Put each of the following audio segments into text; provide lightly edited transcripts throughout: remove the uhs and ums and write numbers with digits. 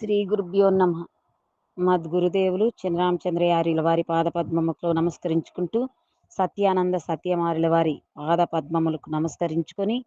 శ్రీ గురుభ్యో నమ. మద్గురుదేవులు చినరామచంద్రయార్యుల వారి పాదపద్మములకు నమస్కరించుకుంటూ, సత్యానంద సత్యమారుల వారి పాదపద్మములకు నమస్కరించుకొని,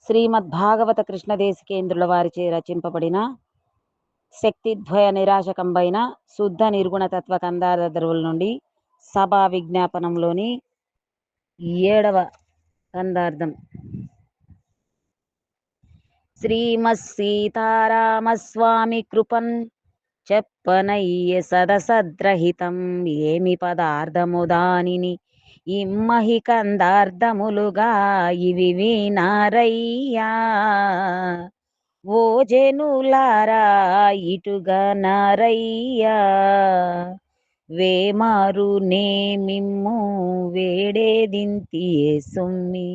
శ్రీమద్భాగవత కృష్ణదేశికేంద్రుల వారిచే రచింపబడిన శక్తిద్వయ నిరాశకంబైన శుద్ధ నిర్గుణ తత్వ కందార ద్రవుల నుండి సభా విజ్ఞాపనంలోని 7వ కందార్థం. శ్రీమత్సీతారామస్వామి కృపన్ చెప్పనయ్య సదసద్రహితం ఏమి పదార్థము దానిని ఇమ్మహి కందార్థములుగా ఇవి వినారయ్యా. ఓ జనులారా ఇటుగా నారయ్యా, వేమారు నే మిమ్ము వేడేదింతియే సొమ్మి,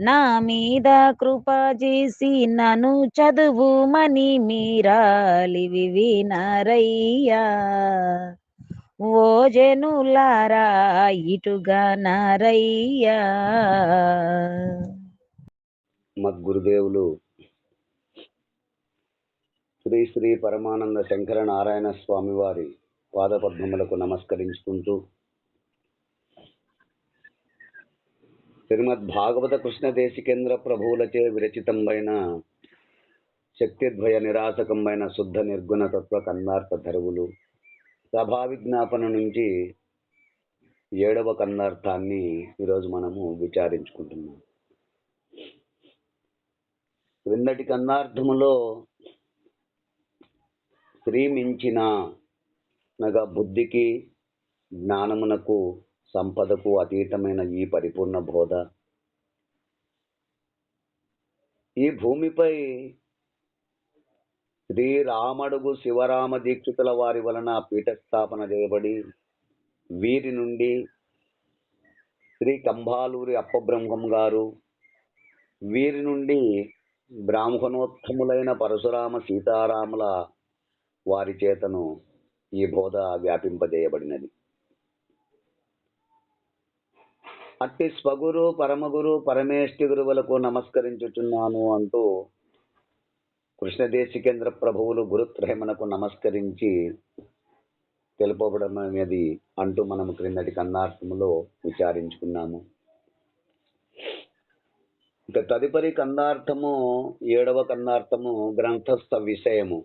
నా మీద కృప చేసి నన్ను చదువుమని మీరాలివి వినారయ్యా. ఓ జనులారా ఇటుగా నారయ్యా. మద్గురుదేవులు శ్రీ శ్రీ పరమానంద శంకర నారాయణ స్వామి వారి పాదపద్మములకు నమస్కరించుకుంటూ, శ్రీమద్ భాగవత కృష్ణ దేశికేంద్ర ప్రభువులచే విరచితంబైన శక్తిద్వయ నిరాశకంబైన శుద్ధ నిర్గుణ తత్వ కందార్థ ధరువులు సభా విజ్ఞాపన నుంచి 7వ కందార్థాన్ని ఈరోజు మనము విచారించుకుంటున్నాం. క్రిందటి కందార్థములో శ్రీమించిన అనగా బుద్ధికి, జ్ఞానమునకు, సంపదకు అతీతమైన ఈ పరిపూర్ణ బోధ ఈ భూమిపై శ్రీరామడుగు శివరామ దీక్షితుల వారి వలన పీఠస్థాపన చేయబడి, వీరి నుండి శ్రీ కంభాలూరి అప్పబ్రహ్మం గారు, వీరి నుండి బ్రాహ్మణోత్తములైన పరశురామ సీతారాముల వారి చేతను ఈ బోధ వ్యాపింపజేయబడినది. అట్టి స్వగురు పరమగురు పరమేష్టి గురువులకు నమస్కరించుచున్నాను అంటూ కృష్ణదేశికేంద్ర ప్రభువులు గురుత్రయమునకు నమస్కరించి తెలుపబడం అనేది అంటూ మనం క్రిందటి కందార్థములో విచారించుకున్నాము. ఇక తదుపరి కందార్థము 7వ కందార్థము గ్రంథస్థ విషయము.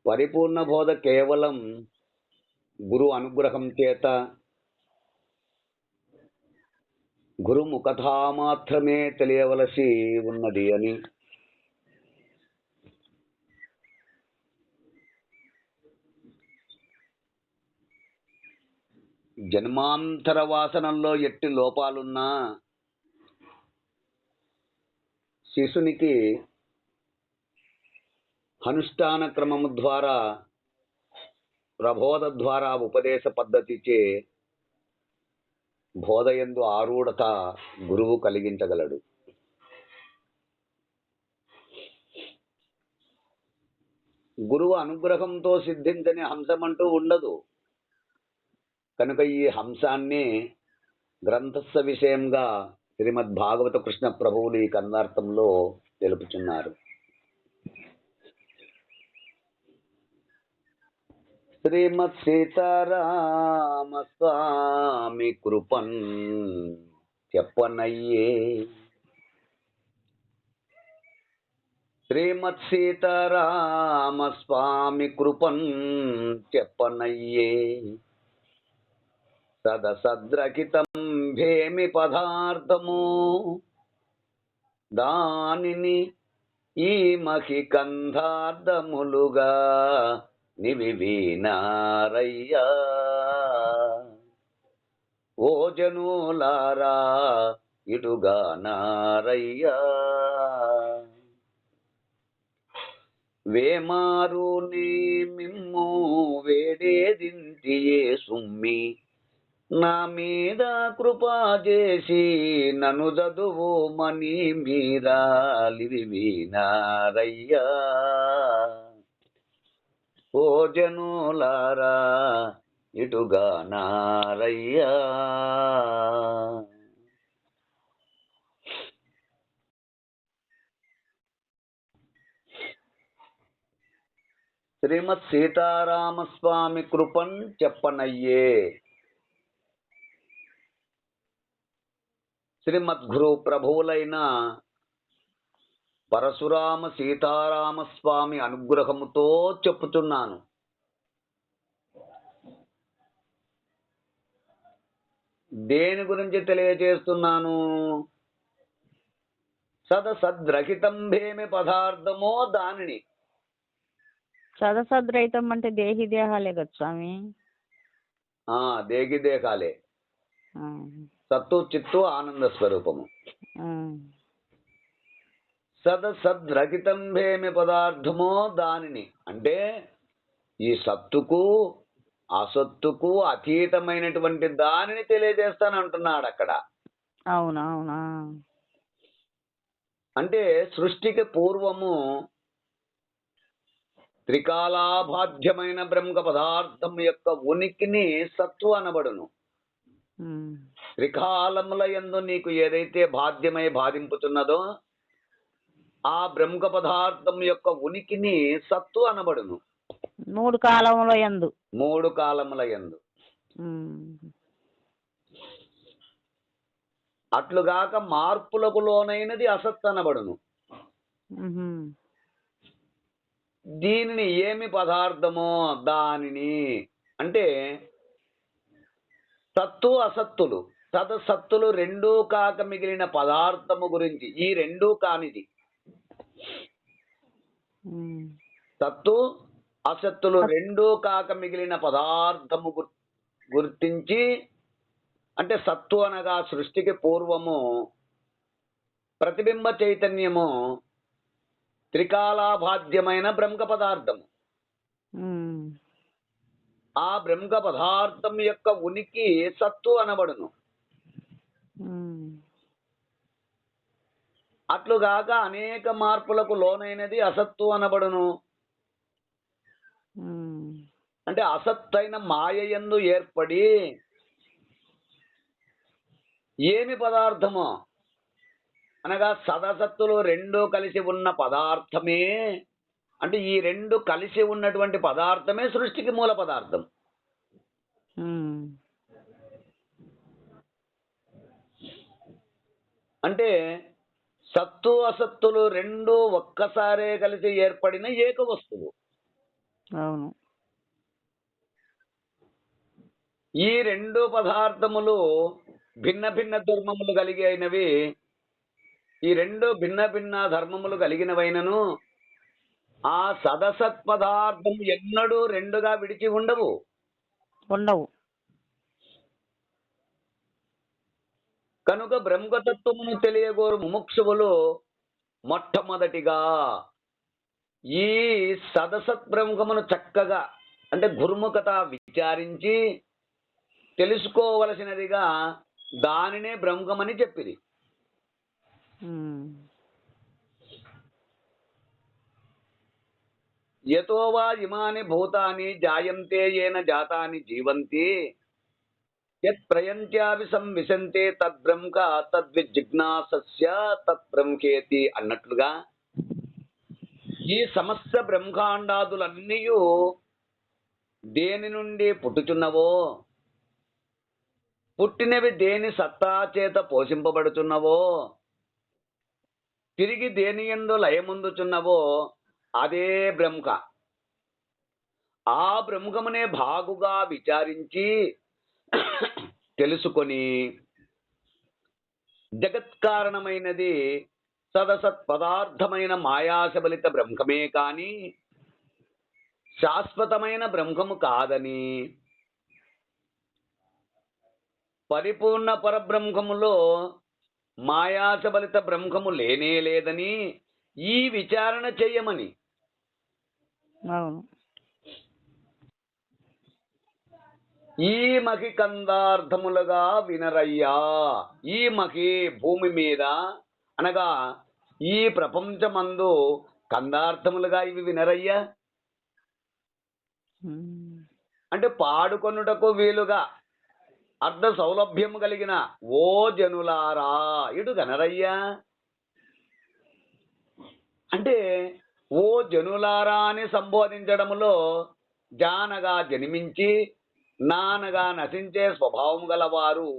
పరిపూర్ణ బోధ కేవలం గురు అనుగ్రహం చేత, గురు ముఖతా మాత్రమే తెలియవలసి ఉన్నది అని, జన్మాంతర వాసనంలో ఎట్టి లోపాలున్నా శిశునికి అనుష్ఠాన క్రమము ద్వారా, ప్రబోధ ద్వారా, ఉపదేశ పద్ధతిచే బోధయందు ఆరూఢత గురువు కలిగించగలడు. గురువు అనుగ్రహంతో సిద్ధించని హంసమంటూ ఉండదు. కనుక ఈ హంసాన్ని గ్రంథస్థ విషయంగా శ్రీమద్ భాగవత కృష్ణ ప్రభువులు ఈ కందార్థంలో తెలుపుచున్నారు. శ్రీమత్ సీతారామ స్వామి కృపన్ చెప్పనయ్యే, శ్రీమత్ సీతారామ స్వామి కృపన్ చెప్పనయ్యే, సదసద్రకితం భేమి పదార్థము దానిని ఈ మహి కందార్థములుగా నివి వినారయ్యా. ఓ జనులారా ఇటుగా నారయ్యా, వేమారు నీ మిమ్ము వేడేదింతియే సుమ్మి, నా మీద కృపా చేసి నన్ను చదువుమని మీరాలివి వినారయ్యా. ఓ జనులారా ఇటుగా నారయ్యా. శ్రీమద్ సీతారామస్వామి కృపన్ చెప్పనయ్యే. శ్రీమద్గురు ప్రభువులైన పరశురామ సీతారామస్వామి అనుగ్రహముతో చెప్పుతున్నాను. దేని గురించి తెలియజేస్తున్నాను? సదసద్రహితం భేమి పదార్థమో దానిని. సదసద్రహితం అంటే దేహి దేహాలే కదా స్వామి. దేహి దేహాలే. సత్తు చిత్తు ఆనంద స్వరూపము. సదసద్రహితం భేమి పదార్థమో దానిని అంటే ఈ సత్తుకు అసత్తుకు అతీతమైనటువంటి దానిని తెలియజేస్తానంటున్నాడు అక్కడ. అవునవునా. అంటే సృష్టికి పూర్వము త్రికాలాబాధ్యమైన బ్రహ్మ పదార్థం యొక్క ఉనికిని సత్తు అనబడును. త్రికాలముల యందు నీకు ఏదైతే బాధ్యమై బాధింపుతున్నదో ఆ బ్రహ్మ పదార్థం యొక్క ఉనికిని సత్తు అనబడును. మూడు కాలముల యందు. మూడు కాలముల యందు. అట్లుగాక మార్పులకు లోనైనది అసత్ అనబడును. దీనిని ఏమి పదార్థమో దానిని అంటే సత్తు అసత్తులు సదసత్తులు రెండూ కాక మిగిలిన పదార్థము గురించి, ఈ రెండూ కానిది సత్తు అసత్తులు రెండూ కాక మిగిలిన పదార్థము గుర్తించి, అంటే సత్తు అనగా సృష్టికి పూర్వము ప్రతిబింబ చైతన్యము త్రికాలాబాధ్యమైన బ్రహ్మ పదార్థము. ఆ బ్రహ్మ పదార్థం యొక్క ఉనికి సత్తు అనబడును. అట్లుగాక అనేక మార్పులకు లోనైనది అసత్తు అనబడును. అంటే అసత్తైన మాయయందు ఏర్పడి ఏమి పదార్థమో అనగా సదసత్తులు రెండు కలిసి ఉన్న పదార్థమే, అంటే ఈ రెండు కలిసి ఉన్నటువంటి పదార్థమే సృష్టికి మూల పదార్థం. అంటే సత్తు అసత్తులు రెండు ఒక్కసారే కలిసి ఏర్పడిన ఏక వస్తువు. అవును. ఈ రెండు పదార్థములు భిన్న భిన్న ధర్మములు కలిగి అయినవి. ఈ రెండు భిన్న భిన్న ధర్మములు కలిగినవైనను ఆ సదసత్ పదార్థం ఎన్నడూ రెండుగా విడిచి ఉండవు. కనుక బ్రహ్మతత్వమును తెలియగోరు ముముక్షువులు మొట్టమొదటిగా ఈ సదసత్ బ్రహ్మమును చక్కగా అంటే గురుముఖత విచారించి తెలుసుకోవలసినదిగా దానినే బ్రహ్మమని చెప్పింది. యతోవా ఇమాని భూతాని జాయంతే ఏన జాతాని జీవంతి యత్ ప్రయంత్యావి సంవిశంతే తద్బ్రహ్మ తద్విజిజ్ఞాసస్య తద్బ్రహ్మేతి అన్నట్లుగా ఈ సమస్త బ్రహ్మాండాదులన్నీ దేని నుండి పుట్టుచున్నవో, పుట్టినవి దేని సత్తా చేత పోషింపబడుచున్నవో, తిరిగి దేని యందు లయముందుచున్నవో అదే బ్రహ్మ. ఆ బ్రహ్మమునే బాగుగా విచారించి తెలుసుకొని జగత్కారణమైనది సదసత్ పదార్థమైన మాయాశబలిత బ్రహ్మమే కాని శాశ్వతమైన బ్రహ్మము కాదని, పరిపూర్ణ పరబ్రహ్మములో మాయాశబలిత బ్రహ్మము లేనే లేదని ఈ విచారణ చెయ్యమని. ఈ మహి కందార్థములుగా వినరయ్యా. ఈ మహి భూమి మీద అనగా ఈ ప్రపంచమందు కందార్థములుగా ఇవి వినరయ్యా. అంటే పాడుకొనుటకు వీలుగా అర్ధ సౌలభ్యము కలిగిన ఓ జనులారా ఇటు గనరయ్యా. అంటే ఓ జనులారా అని సంబోధించడములో జానగా జన్మించి నానగా నశించే స్వభావం గలవారు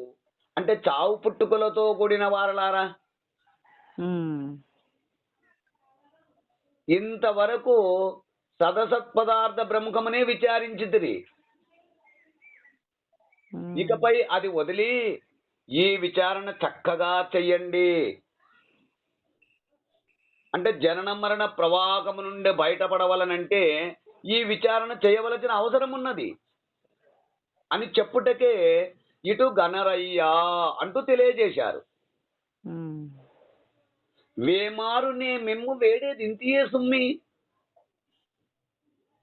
అంటే చావు పుట్టుకలతో కూడిన వారలారా. ఉమ్. ఇంతవరకు సదసత్పదార్థ బ్రహ్మమునే విచారించితిరి. ఉమ్. ఇకపై అది వదిలి ఈ విచారణ చక్కగా చెయ్యండి. అంటే జనన మరణ ప్రవాహము నుండి బయటపడవలనంటే ఈ విచారణ చేయవలసిన అవసరం ఉన్నది అని చెప్పుటకే ఇటు గణరయ్యా అంటూ తెలియజేశారు. ఉమ్. వేమారు నే మెమ్ము వేడేది ఇంతియే సుమ్మి.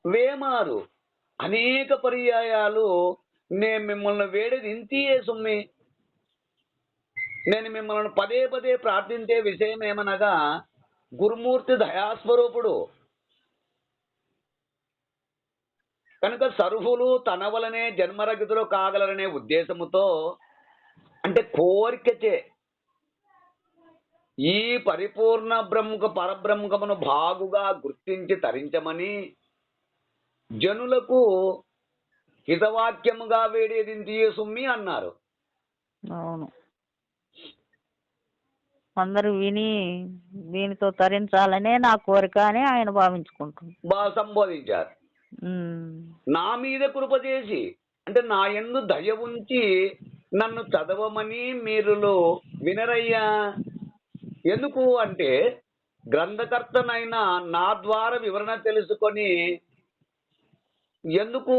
వేమారు అనేక పర్యాయాలు నేను మిమ్మల్ని వేడేది ఇంతియే సుమ్మి. నేను మిమ్మల్ని పదే పదే ప్రార్థించే విషయం ఏమనగా గురుమూర్తి దయాస్వరూపుడు కనుక సర్వులు తన వలనే జన్మరహితులు కాగలరనే ఉద్దేశముతో అంటే కోరికచే ఈ పరిపూర్ణ పరబ్రహ్మమును బాగుగా గుర్తించి తరించమని జనులకు హితవాక్యముగా వేడేది ఇంతియే సుమ్మి అన్నారు. అవును. అందరూ విని దీనితో తరించాలనే నా కోరిక అని ఆయన భావించుకుంటుంది. బాగా సంబోధించారు. నా మీద కృప చేసి అంటే నా యందు దయ ఉంచి నన్ను చదవమని మీరులో వినరయ్యా. ఎందుకు అంటే గ్రంథకర్తనైనా నా ద్వారా వివరణ తెలుసుకొని ఎందుకు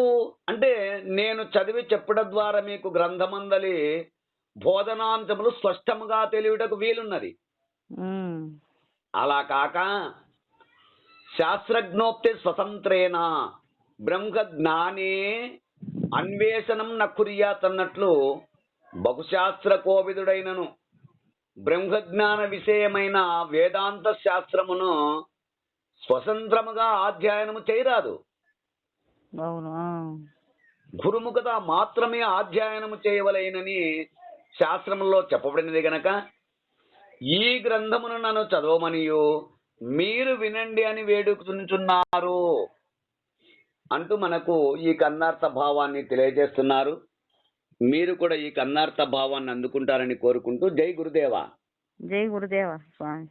అంటే నేను చదివి చెప్పడం ద్వారా మీకు గ్రంథమందలి బోధనాంశములు స్పష్టముగా తెలియటకు వీలున్నది. అలా కాక శాస్త్రజ్ఞోక్తి స్వతంత్రేణ బ్రహ్మ జ్ఞానే అన్వేషణం నకుర్యాత్ అన్నట్లు బహుశాస్త్ర కోవిదుడైనను బ్రహ్మజ్ఞాన విషయమైన వేదాంత శాస్త్రమును స్వతంత్రముగా అధ్యయనము చేయరాదు. అవును. గురుముఖత మాత్రమే అధ్యయనము చేయవలెనని శాస్త్రములో చెప్పబడినది గనక ఈ గ్రంథమును నన్ను చదవమనియు మీరు వినండి అని వేడుకుచున్నారు అంటూ మనకు ఈ కన్నార్థ భావాన్ని తెలియజేస్తున్నారు. మీరు కూడా ఈ కన్నార్థ భావాన్ని అందుకుంటారని కోరుకుంటూ జై గురుదేవ. జై గురుదేవ స్వామి.